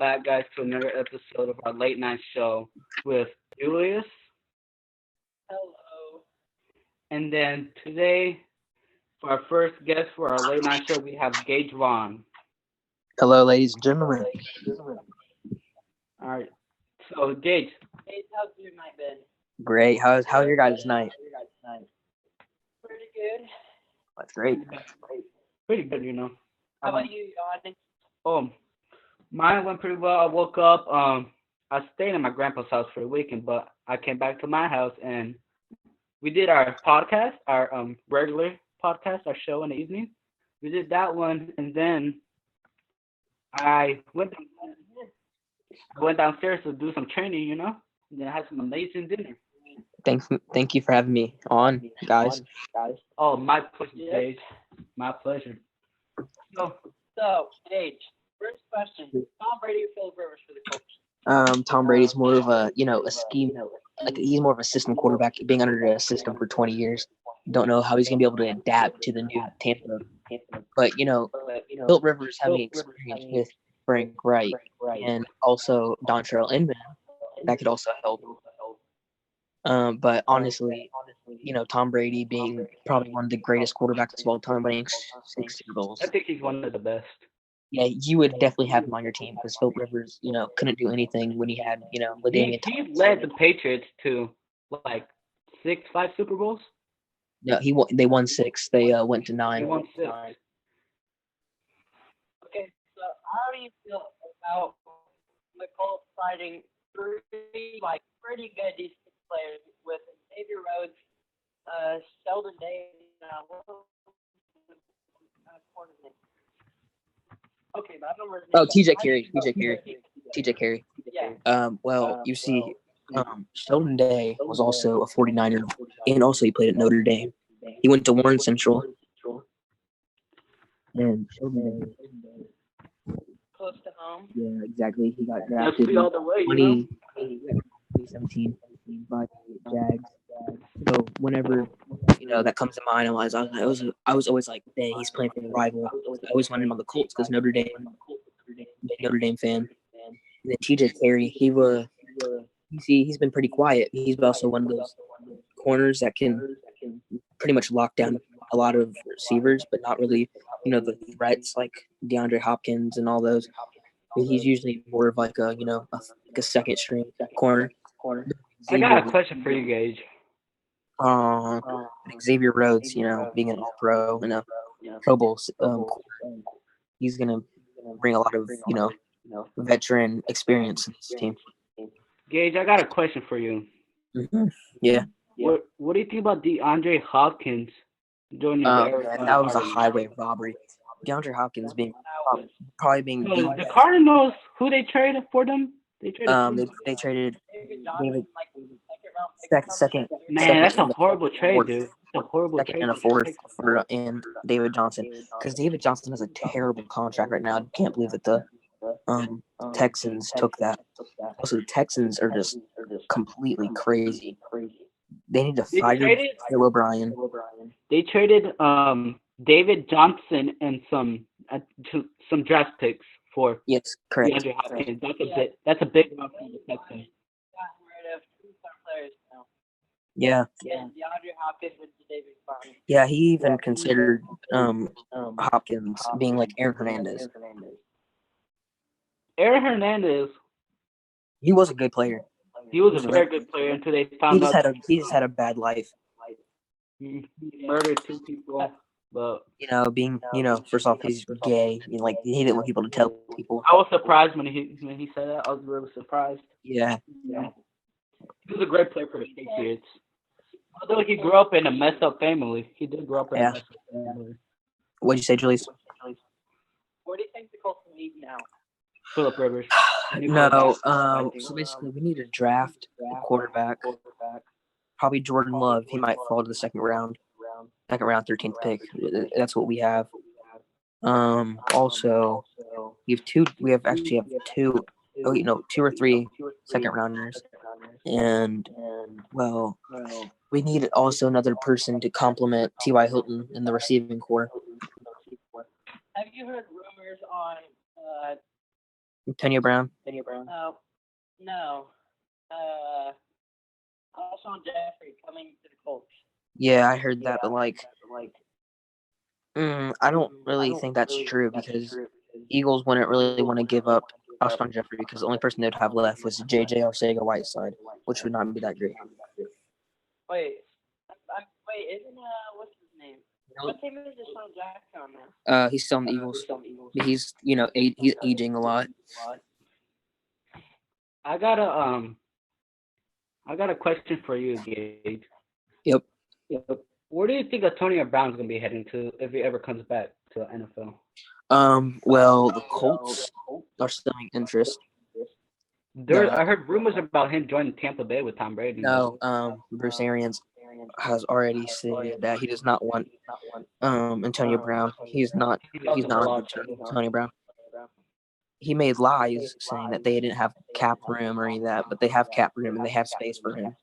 back, guys, to another episode of our late night show with Julius. Hello. And then today, for our first guest for our late night show, we have Gage V. Hello, ladies and gentlemen. All right. So, Gage, Hey, how's your night been? Great. How's your guys' night? Pretty good. That's great. pretty good. How about you, Yanni? Oh, mine went pretty well. I woke up. I stayed in my grandpa's house for the weekend, but I came back to my house and we did our podcast, our regular podcast, our show in the evening. We did that one, and then I went downstairs to do some training, and then I had some amazing dinner. Thank you for having me on, guys. Oh, my pleasure, Gage. My pleasure. So, Gage, first question. Tom Brady or Philip Rivers for the Colts? Tom Brady's more of a scheme, like he's more of a system quarterback, being under a system for 20 years. Don't know how he's gonna be able to adapt to the new Tampa. But Philip Rivers having experience with Frank Wright and also Dontrell Inman, that could also help. But honestly, Tom Brady being probably one of the greatest quarterbacks of all time, winning 6 Super Bowls. I think he's one of the best. Yeah, you would definitely have him on your team because Philip Rivers, couldn't do anything when he had, LaDainian He led the Patriots to like 5 Super Bowls. No, they won 6. They went to 9. He won 6. Okay, so how do you feel about the Colts signing pretty good decent players with Xavier Rhodes, Sheldon Day, okay, but I don't remember. Oh, TJ Carey. Yeah. Well, you see, Sheldon Day was also a 49er, and also he played at Notre Dame. He went to Warren Central. And Sheldon Day. Close to home. Yeah, exactly. He got drafted in all the way, 2017 by the Jags. So whenever that comes to mind, I was always like, "Dang, he's playing for the rival." I always wanted him on the Colts because Notre Dame, big Notre Dame fan. And then TJ Carey, he's been pretty quiet. He's also one of those corners that can pretty much lock down a lot of receivers, but not really, the threats like DeAndre Hopkins and all those. He's usually more of like a second string corner. I got a question for you, Gage. Xavier Rhodes, being an All-Pro and a Pro Bowl, he's gonna bring a lot of veteran experience to this team. Gage, I got a question for you. Mm-hmm. Yeah. What do you think about DeAndre Hopkins joining that was a highway robbery. DeAndre Hopkins probably being the Cardinals, who they traded for them? They traded David second. Man, that's a horrible trade, dude. A horrible second trade. And a fourth for David Johnson, because David Johnson has a terrible contract right now. I can't believe that the Texans took that. Also, the Texans are just completely crazy. They need to fire Bill O'Brien. They traded David Johnson and some draft picks for correct. DeAndre Hopkins. That's a big one for the Texans. Got rid of 2 star players now. Yeah. DeAndre Hopkins and David Barnes. Yeah, he even considered Hopkins being like Aaron Hernandez. Aaron Hernandez. He was a good player. He was a very good player until they found out. He just had a bad life. He murdered 2 people. But being first off, he's gay. He didn't want people to tell people. I was surprised when he said that. I was really surprised. Yeah. He was a great player for the Patriots. Although he grew up in a messed up family, he did grow up in a messed up family. What'd you say, Julius? What do you think the Colts need now? Philip Rivers. No. So basically, we need to draft a quarterback. Probably Jordan Love. He might fall to the second round, 13th pick. That's what we have. Also, we have two. We actually have 2. 2 or 3 second rounders, and we need also another person to complement T.Y. Hilton in the receiving core. Have you heard rumors on Antonio Brown. No, no. Uh, Alshon Jeffrey coming to the Colts. Yeah, I heard that, but like, I don't really think that's true because Eagles wouldn't really want to give up Alshon Jeffrey because the only person they'd have left was J.J. Arcega-Whiteside, which would not be that great. Wait, wait, isn't what's his name? What team is Deshaun Jackson on now? He's still in the Eagles. He's he's aging a lot. I got a question for you, Gage. Yep. Where do you think Antonio Brown's gonna be heading to if he ever comes back to the NFL? Well, the Colts are showing interest. I heard rumors about him joining Tampa Bay with Tom Brady. No, Bruce Arians has already stated that he does not want Antonio Brown. He's not on Antonio Brown. He made lies saying that they didn't have cap room or any of that, but they have cap room and they have space for him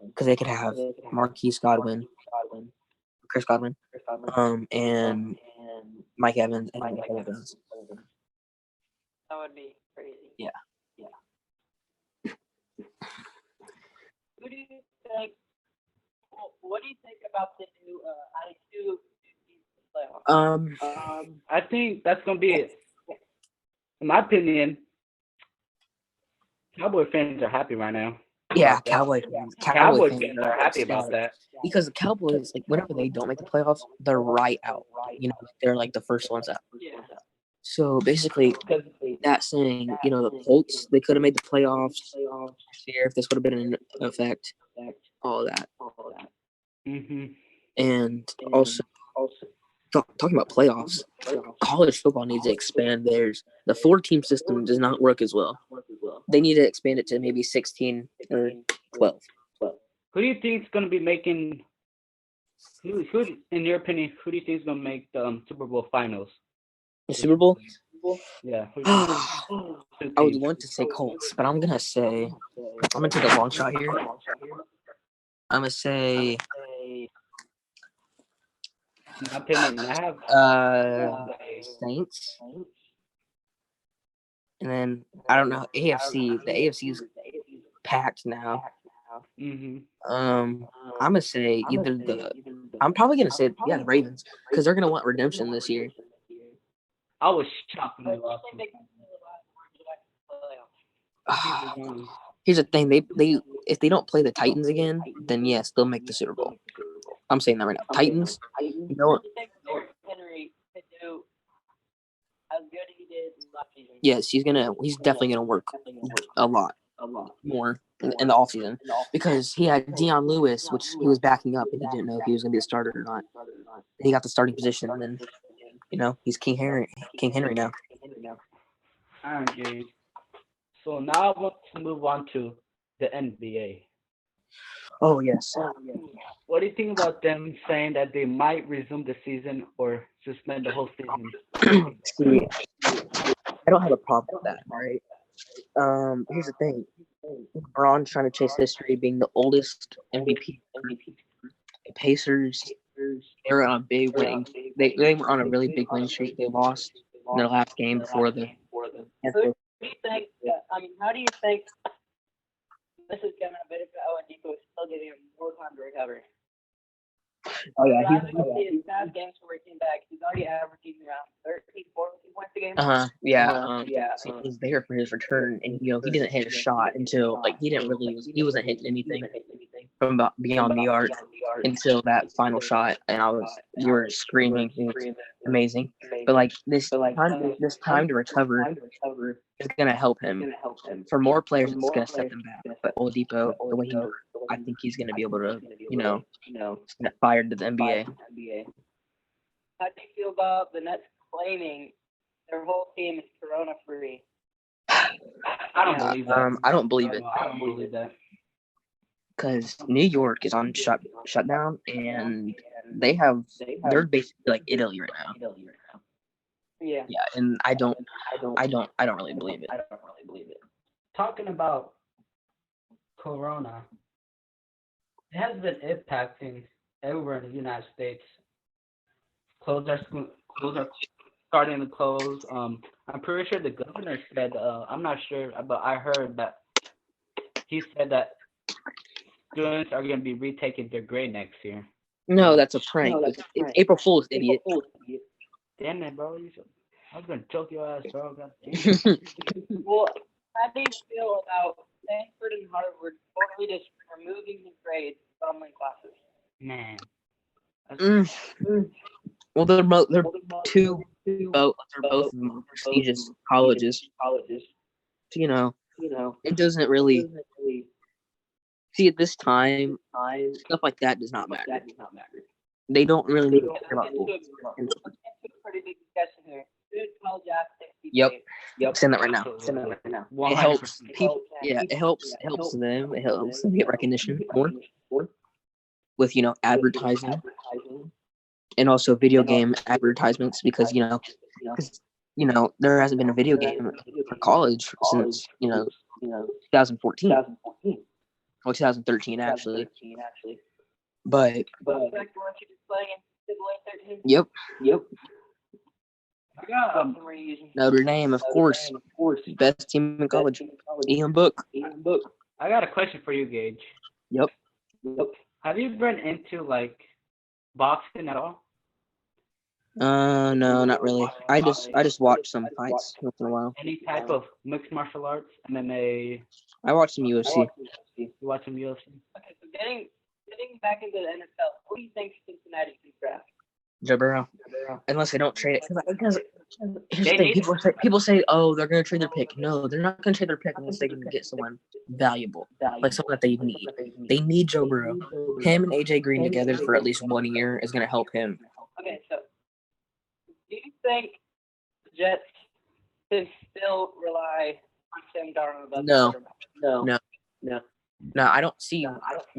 because they could have Marquise Godwin, Chris Godwin, and Mike Evans and Mike Evans. That would be crazy. Yeah. Who do you think? What do you think about the new adding two teams to the playoffs? I think that's gonna be, in my opinion, Cowboy fans are happy right now. Yeah, Cowboy fans are happy about that because the Cowboys, like, whenever they don't make the playoffs, they're right out. They're like the first ones out. Yeah. So basically, that saying, the Colts, they could have made the playoffs this year if this would have been in effect. All that. And also, talking about playoffs, college football needs to expand theirs. The 4-team system does not work as well. They need to expand it to maybe 16 or 12. Who do you think is going to be making? Who, in your opinion, who do you think is going to make the Super Bowl finals? The Super Bowl? Yeah. I would want to say Colts, but I'm gonna take a long shot here. I'm gonna say. In my opinion, I have Saints. And then I don't know, AFC. The AFC is packed now. I'm gonna say I'm probably gonna say the Ravens because they're gonna want redemption this year. I was shocked when they lost. Here's the thing: they if they don't play the Titans again, then yes, they'll make the Super Bowl. I'm saying that right now. Titans. Henry could do as good as he did last season. Yes, he's definitely gonna work a lot more in the offseason because he had Deion Lewis, which he was backing up and he didn't know if he was gonna be a starter or not. He got the starting position, and then he's King Henry now. Okay. So now I want to move on to the NBA. Oh yes. What do you think about them saying that they might resume the season or suspend the whole season? See, I don't have a problem with that, right? Here's the thing. LeBron's trying to chase history, being the oldest MVP. The Pacers, they were on a big winning. They were on a really big winning streak. They lost in their last game before the. Who do you think? How do you think this is gonna benefit Oladipo still giving him more time to recover? Oh yeah, his past games where he came back, he's already averaging around 13, 14 points a game. He was there for his return, and he didn't hit a shot until he wasn't hitting anything from beyond the arc until that final shot, and you were screaming. It was amazing, but this time to recover is gonna help him. For more players, it's gonna set them back. But Oladipo, the way he moved, I think he's gonna be able to, get fired to the NBA. How do you feel about the Nets claiming their whole team is corona free? I don't believe that. I don't believe it. I don't believe that. Because New York is on shutdown, and they're basically like Italy right now. Yeah. Yeah, and I don't really believe it. Talking about Corona, it has been impacting everywhere in the United States. Schools starting to close. I'm pretty sure the governor said. I'm not sure, but I heard that he said that students are going to be retaking their grade next year. No, that's a prank. It's April Fool's, idiot. Damn it, bro! I was gonna choke your ass, bro. God damn it. Well, how do you feel about Stanford and Harvard totally just removing the grades from online classes? Man, that's, Mm. Well, they're two they're both prestigious colleges. You know, it doesn't really see at this time stuff like that does not matter. They don't really need to care about school. It's a pretty big discussion here. Good college athletes. Yep. Send that right now. absolutely. It helps 100%. people. Yeah, it helps them. It helps them get recognition more with advertising and also video game advertisements because there hasn't been a video game for college since 2014 or 2013 actually. But Weren't you just playing in NCAA 13? yep, What were you using? Notre Dame, of course, best team in college. Ian Book. I got a question for you, Gage. Yep. Have you been into like boxing at all? No, not really. I just watch some fights once in a while. Any type of mixed martial arts, MMA? I watch some UFC. You watch some UFC? Okay, so getting back into the NFL, who do you think Cincinnati can draft? Joe Burrow. Unless they don't trade it, because here's the They thing: need people say, oh, they're gonna trade their pick. No, they're not gonna trade their pick unless they can get someone valuable, like someone that they need. They need Joe Burrow. Him and AJ Green together for at least 1 year is gonna help him. Okay, so do you think the Jets can still rely on Sam Darnold? As No. quarterback? No, I don't see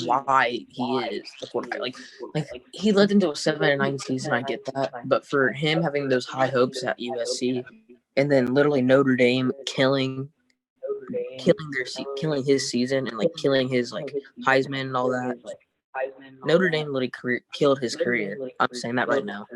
why he is the quarterback. Like he led into a 7-9 season. I get that, but for him having those high hopes at USC, and then literally Notre Dame killing his season and like killing his like Heisman and all that. Notre Dame literally killed his career. I'm saying that right now.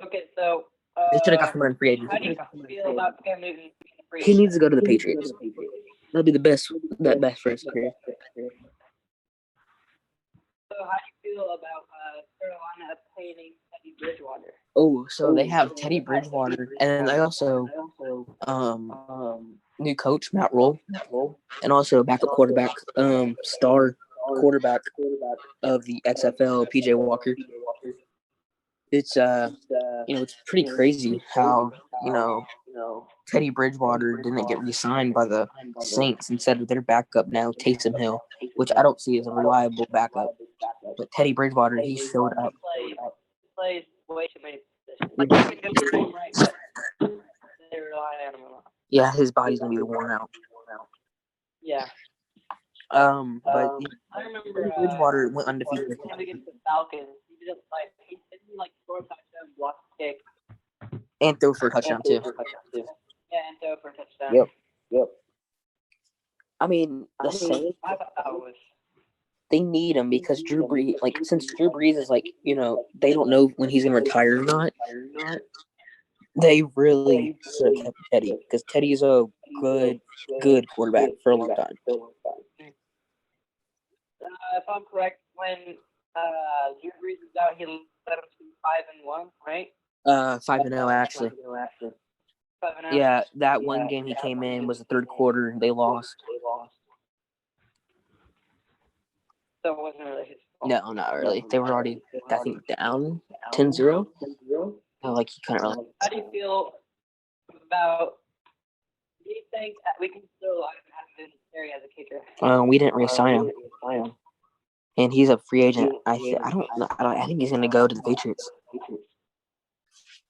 Okay, so They should have got someone in free how do agency. you feel about Cam Newton being a free He agent? needs to go to the Patriots. That'll be the best for his career. So how do you feel about Carolina obtaining Teddy Bridgewater? Oh, so they have Teddy Bridgewater, and then they also new coach Matt Rule, and also backup quarterback, star quarterback of the XFL, PJ Walker. It's it's pretty crazy how Teddy Bridgewater didn't get re-signed by the Saints instead of their backup now, Taysom Hill, which I don't see as a reliable backup. But Teddy Bridgewater, he showed up. He plays way too many positions. Like he can do it right, but they rely on him a lot. Yeah, his body's gonna be worn out. Yeah. But I remember Teddy Bridgewater went undefeated. against the Falcons. He didn't score a touchdown, block a kick, And throw for a touchdown too. yeah, and throw for a touchdown. Yep. I mean, the Saints, I thought that was they need him because Drew Brees, since Drew Brees is they don't know when he's gonna retire or not. They really should have kept Teddy because Teddy's a good quarterback for a long time. if I'm correct, when Drew Brees was out, he led them to 5-1, right? 5-0 actually. 5-0. Yeah, that one game he came in was the third quarter and they lost. So it wasn't really his fault. No, not really. They were already, I think, down 10-0. Like he couldn't really. How do you feel about? Do you think that we can still rely on Adam Vinatieri as a kicker? We didn't re-sign him, and he's a free agent. I don't know. I think he's gonna go to the Patriots.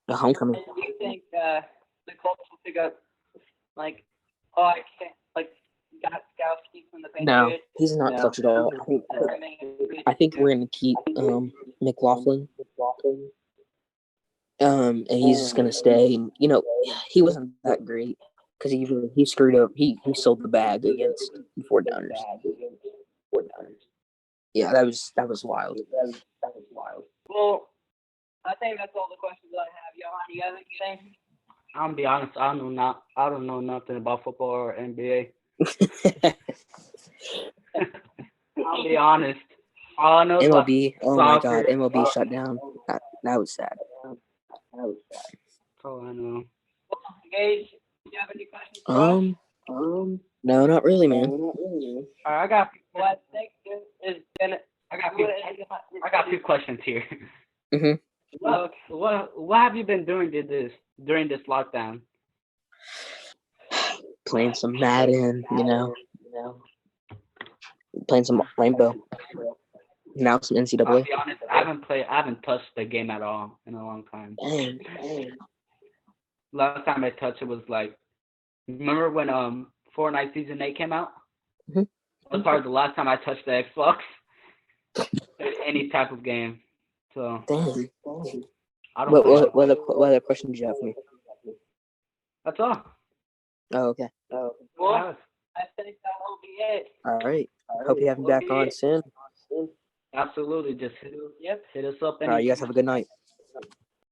The homecoming. Do you think the Colts will pick up I can't Gauskowski from the Patriots? No, he's not touched at all. I think we're gonna keep McLaughlin. And he's just gonna stay. And he wasn't that great because he screwed up. He sold the bag against the 49ers. Yeah, that was wild. Well, I think that's all the questions I have. Johan, you have anything? I'm gonna be honest. I don't know nothing about football or NBA. I'll be honest. All I know is about MLB. Oh my God, soccer. MLB shut down. That was sad. That's all I know. Gage, do you have any questions for us? No, not really, man. All right, I got Well, I think this is gonna. I got a few questions here. Mhm. What have you been doing during this lockdown? Playing some Madden, playing some Rainbow. Now some I'll NCAA. be honest. I haven't touched the game at all in a long time. Dang. Last time I touched it was like, remember when Fortnite Season 8 came out? Mhm. That was probably the last time I touched the Xbox. Any type of game. So Dang. I don't play. What other question did you have for me? That's all. Oh, okay. Well, I think that will be it. All right. Hope you have me back on soon. Absolutely. Just hit us up All right. You guys have a good night.